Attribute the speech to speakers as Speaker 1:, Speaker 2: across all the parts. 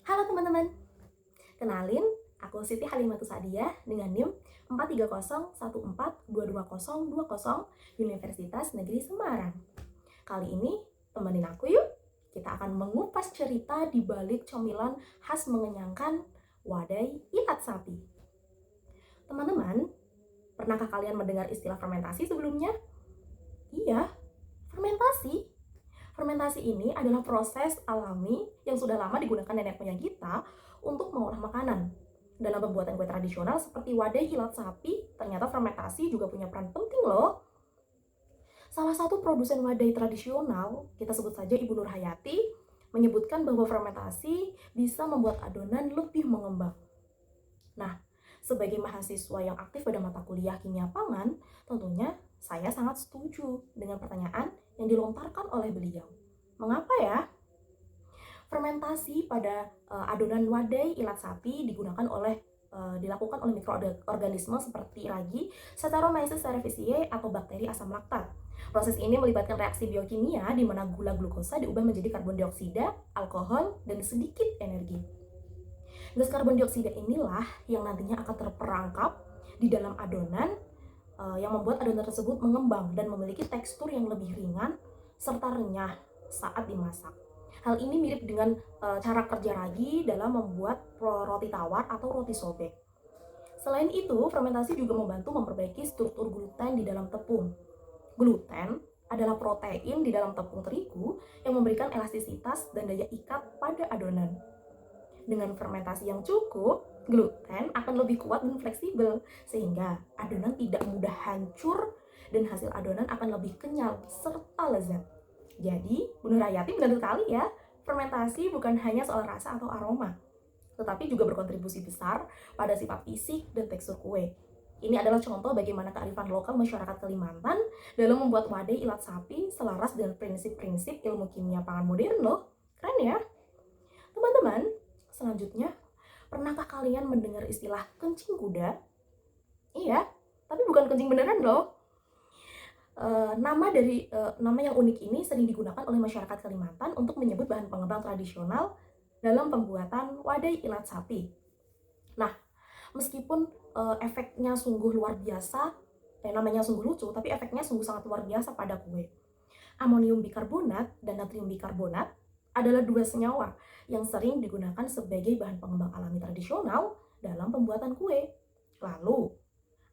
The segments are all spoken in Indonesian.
Speaker 1: Halo teman-teman, kenalin, aku Siti Halimatus Sadiah dengan NIM 43014222020 Universitas Negeri Semarang. Kali ini, temenin aku yuk. Kita akan mengupas cerita di balik cemilan khas mengenyangkan wadai ilat sapi. Teman-teman, pernahkah kalian mendengar istilah fermentasi sebelumnya? Iya, fermentasi. Fermentasi ini adalah proses alami yang sudah lama digunakan nenek moyang kita untuk mengolah makanan. Dalam pembuatan kue tradisional seperti wadai ilat sapi, ternyata fermentasi juga punya peran penting loh. Salah satu produsen wadai tradisional, kita sebut saja Ibu Nur Hayati, menyebutkan bahwa fermentasi bisa membuat adonan lebih mengembang. Nah, sebagai mahasiswa yang aktif pada mata kuliah kimia pangan, tentunya saya sangat setuju dengan pertanyaan yang dilontarkan oleh beliau. Mengapa ya? Fermentasi pada adonan wadai ilat sapi dilakukan oleh mikroorganisme seperti ragi, Saccharomyces cerevisiae atau bakteri asam laktat. Proses ini melibatkan reaksi biokimia di mana gula glukosa diubah menjadi karbon dioksida, alkohol, dan sedikit energi. Gas karbon dioksida inilah yang nantinya akan terperangkap di dalam adonan yang membuat adonan tersebut mengembang dan memiliki tekstur yang lebih ringan serta renyah saat dimasak. Hal ini mirip dengan cara kerja ragi dalam membuat roti tawar atau roti sobek. Selain itu, fermentasi juga membantu memperbaiki struktur gluten di dalam tepung. Gluten adalah protein di dalam tepung terigu yang memberikan elastisitas dan daya ikat pada adonan. Dengan fermentasi yang cukup, gluten akan lebih kuat dan fleksibel, sehingga adonan tidak mudah hancur dan hasil adonan akan lebih kenyal serta lezat. Jadi, Bu Nur Hayati benar sekali ya, fermentasi bukan hanya soal rasa atau aroma, tetapi juga berkontribusi besar pada sifat fisik dan tekstur kue. Ini adalah contoh bagaimana kearifan lokal masyarakat Kalimantan dalam membuat wadai ilat sapi selaras dengan prinsip-prinsip ilmu kimia pangan modern loh. Keren ya? Teman-teman, selanjutnya, pernahkah kalian mendengar istilah kencing kuda? Iya, tapi bukan kencing beneran loh. Nama yang unik ini sering digunakan oleh masyarakat Kalimantan untuk menyebut bahan pengembang tradisional dalam pembuatan wadai ilat sapi. Nah, meskipun efeknya sungguh luar biasa, namanya sungguh lucu, tapi efeknya sungguh sangat luar biasa pada kue. Amonium bikarbonat dan natrium bikarbonat adalah dua senyawa yang sering digunakan sebagai bahan pengembang alami tradisional dalam pembuatan kue. Lalu,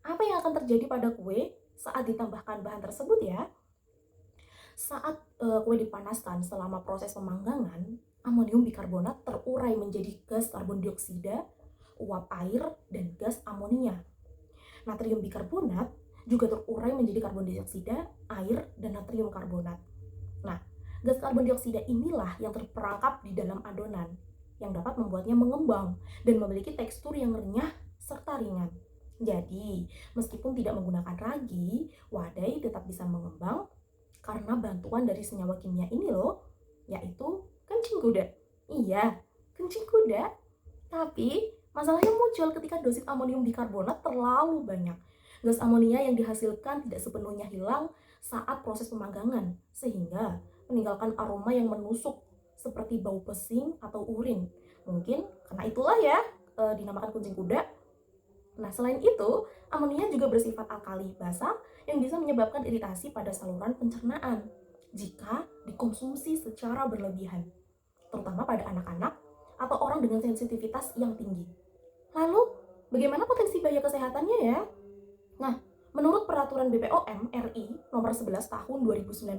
Speaker 1: apa yang akan terjadi pada kue saat ditambahkan bahan tersebut ya? Saat kue dipanaskan selama proses pemanggangan, amonium bikarbonat terurai menjadi gas karbon dioksida, uap air, dan gas amonia. Natrium bikarbonat juga terurai menjadi karbon dioksida, air, dan natrium karbonat. Nah, gas karbon dioksida inilah yang terperangkap di dalam adonan, yang dapat membuatnya mengembang dan memiliki tekstur yang renyah serta ringan. Jadi, meskipun tidak menggunakan ragi, wadai tetap bisa mengembang karena bantuan dari senyawa kimia ini loh, yaitu kencing kuda. Iya, kencing kuda. Tapi, masalahnya muncul ketika dosis amonium bikarbonat terlalu banyak. Gas amonia yang dihasilkan tidak sepenuhnya hilang saat proses pemanggangan, sehingga meninggalkan aroma yang menusuk seperti bau pesing atau urin. Mungkin karena itulah ya dinamakan kucing kuda. Nah, selain itu, amonia juga bersifat alkali basa yang bisa menyebabkan iritasi pada saluran pencernaan jika dikonsumsi secara berlebihan, terutama pada anak-anak atau orang dengan sensitivitas yang tinggi. Lalu, bagaimana potensi bahaya kesehatannya ya? Nah, menurut peraturan BPOM RI nomor 11 tahun 2019,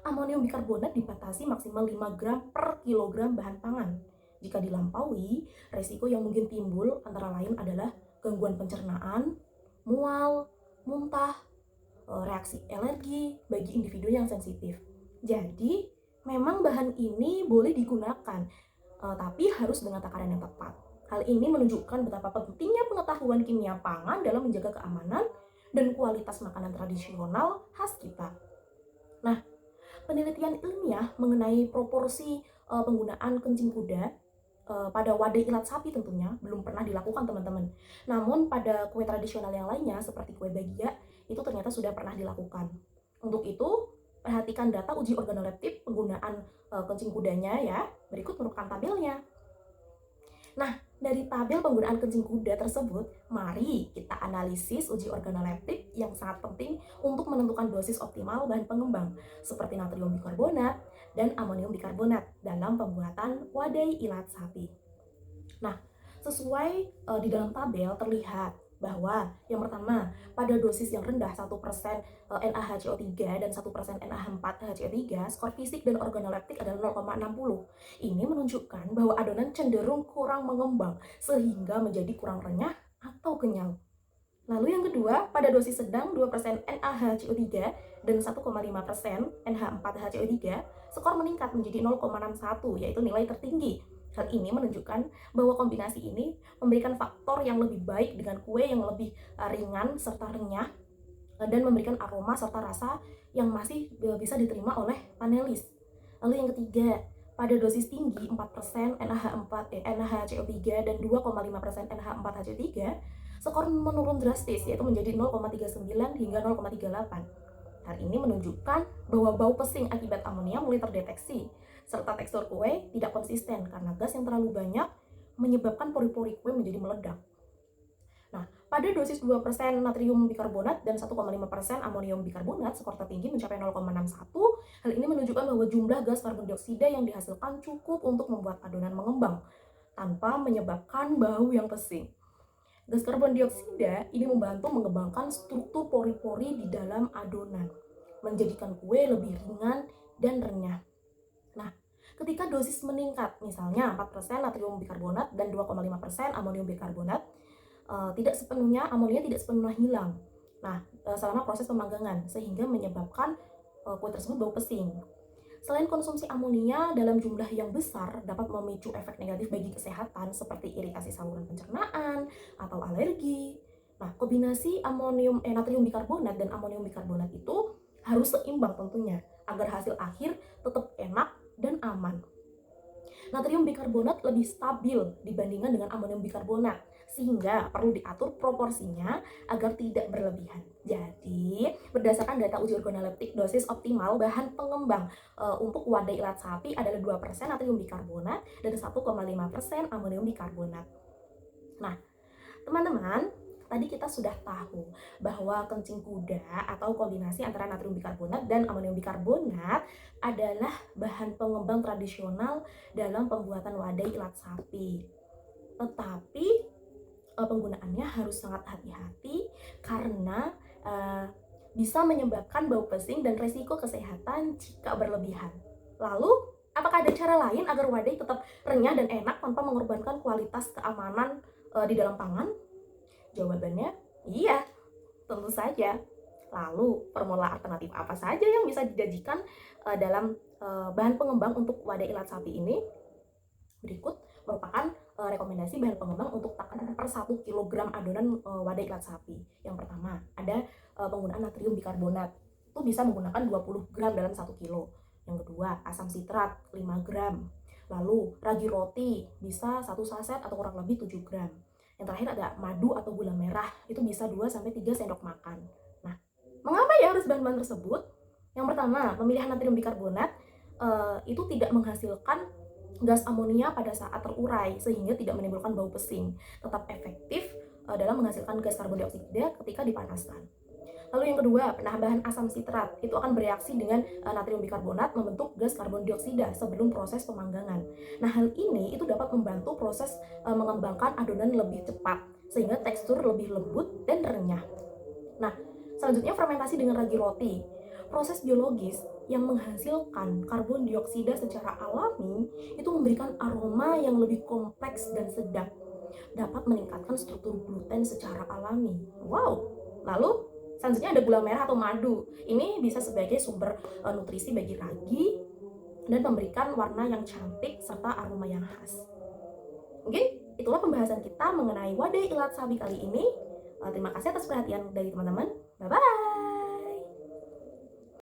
Speaker 1: amonium bikarbonat dibatasi maksimal 5 gram per kilogram bahan pangan. Jika dilampaui, resiko yang mungkin timbul antara lain adalah gangguan pencernaan, mual, muntah, reaksi alergi bagi individu yang sensitif. Jadi, memang bahan ini boleh digunakan, tapi harus dengan takaran yang tepat. Hal ini menunjukkan betapa pentingnya pengetahuan kimia pangan dalam menjaga keamanan dan kualitas makanan tradisional khas kita. Nah, penelitian ilmiah mengenai proporsi penggunaan kencing kuda pada wadai ilat sapi tentunya belum pernah dilakukan teman-teman. Namun pada kue tradisional yang lainnya seperti kue bagia itu ternyata sudah pernah dilakukan. Untuk itu, perhatikan data uji organoleptik penggunaan kencing kudanya ya. Berikut merupakan tabelnya. Nah, dari tabel penggunaan kencing kuda tersebut, mari kita analisis uji organoleptik yang sangat penting untuk menentukan dosis optimal bahan pengembang seperti natrium bikarbonat dan amonium bikarbonat dalam pembuatan wadai ilat sapi. Nah, sesuai di dalam tabel terlihat bahwa yang pertama, pada dosis yang rendah 1% NaHCO3 dan 1% NaH4HCO3, skor fisik dan organoleptik adalah 0,60. Ini menunjukkan bahwa adonan cenderung kurang mengembang sehingga menjadi kurang renyah atau kenyal. Lalu yang kedua, pada dosis sedang 2% NaHCO3 dan 1,5% NH4HCO3, skor meningkat menjadi 0,61, yaitu nilai tertinggi. Hal ini menunjukkan bahwa kombinasi ini memberikan faktor yang lebih baik dengan kue yang lebih ringan serta renyah dan memberikan aroma serta rasa yang masih bisa diterima oleh panelis. Lalu yang ketiga, pada dosis tinggi 4% NaHCO3 dan 2,5% NH4HCO3, skor menurun drastis yaitu menjadi 0,39 hingga 0,38. Hal ini menunjukkan bahwa bau pesing akibat amonia mulai terdeteksi, serta tekstur kue tidak konsisten karena gas yang terlalu banyak menyebabkan pori-pori kue menjadi meledak. Nah, pada dosis 2% natrium bikarbonat dan 1,5% amonium bikarbonat, skor tertinggi mencapai 0,61. Hal ini menunjukkan bahwa jumlah gas karbon dioksida yang dihasilkan cukup untuk membuat adonan mengembang tanpa menyebabkan bau yang pesing. Gas karbon dioksida ini membantu mengembangkan struktur pori-pori di dalam adonan, menjadikan kue lebih ringan dan renyah. Nah, ketika dosis meningkat, misalnya 4% natrium bikarbonat dan 2,5% amonium bikarbonat, amonia tidak sepenuhnya hilang. Nah, selama proses pemanggangan, sehingga menyebabkan kue tersebut bau pesing. Selain konsumsi amonia dalam jumlah yang besar dapat memicu efek negatif bagi kesehatan seperti iritasi saluran pencernaan atau alergi. Nah, kombinasi natrium bikarbonat dan amonium bikarbonat itu harus seimbang tentunya agar hasil akhir tetap enak dan aman. Natrium bikarbonat lebih stabil dibandingkan dengan amonium bikarbonat, sehingga perlu diatur proporsinya agar tidak berlebihan. Jadi, berdasarkan data uji organoleptik, dosis optimal bahan pengembang untuk wadai ilat sapi adalah 2% natrium bikarbonat dan 1,5% amonium bikarbonat. Nah, teman-teman, tadi kita sudah tahu bahwa kencing kuda atau kombinasi antara natrium bikarbonat dan amonium bikarbonat adalah bahan pengembang tradisional dalam pembuatan wadai ilat sapi. Tetapi penggunaannya harus sangat hati-hati karena bisa menyebabkan bau pesing dan resiko kesehatan jika berlebihan. Lalu, apakah ada cara lain agar wadai tetap renyah dan enak tanpa mengorbankan kualitas keamanan di dalam pangan? Jawabannya, iya, tentu saja. Lalu, formula alternatif apa saja yang bisa dijanjikan dalam bahan pengembang untuk wadai ilat sapi ini? Berikut merupakan rekomendasi bahan pengembang untuk takaran per 1 kg adonan wadai ilat sapi. Yang pertama, ada penggunaan natrium bikarbonat. Itu bisa menggunakan 20 gram dalam 1 kilo. Yang kedua, asam sitrat 5 gram. Lalu, ragi roti bisa 1 saset atau kurang lebih 7 gram. Yang terakhir ada madu atau gula merah, itu bisa 2-3 sendok makan. Nah, mengapa ya harus bahan-bahan tersebut? Yang pertama, pemilihan natrium bikarbonat itu tidak menghasilkan gas amonia pada saat terurai sehingga tidak menimbulkan bau pesing, tetap efektif dalam menghasilkan gas karbon dioksida ketika dipanaskan. Lalu yang kedua, penambahan asam sitrat itu akan bereaksi dengan natrium bikarbonat membentuk gas karbon dioksida sebelum proses pemanggangan. Nah, hal ini itu dapat membantu proses mengembangkan adonan lebih cepat sehingga tekstur lebih lembut dan renyah. Nah, selanjutnya fermentasi dengan ragi roti. Proses biologis yang menghasilkan karbon dioksida secara alami itu memberikan aroma yang lebih kompleks dan sedap, dapat meningkatkan struktur gluten secara alami. Wow. Lalu selanjutnya ada gula merah atau madu. Ini bisa sebagai sumber nutrisi bagi ragi dan memberikan warna yang cantik serta aroma yang khas. Mungkin itulah pembahasan kita mengenai wadai ilat sapi kali ini. Terima kasih atas perhatian dari teman-teman. Bye-bye.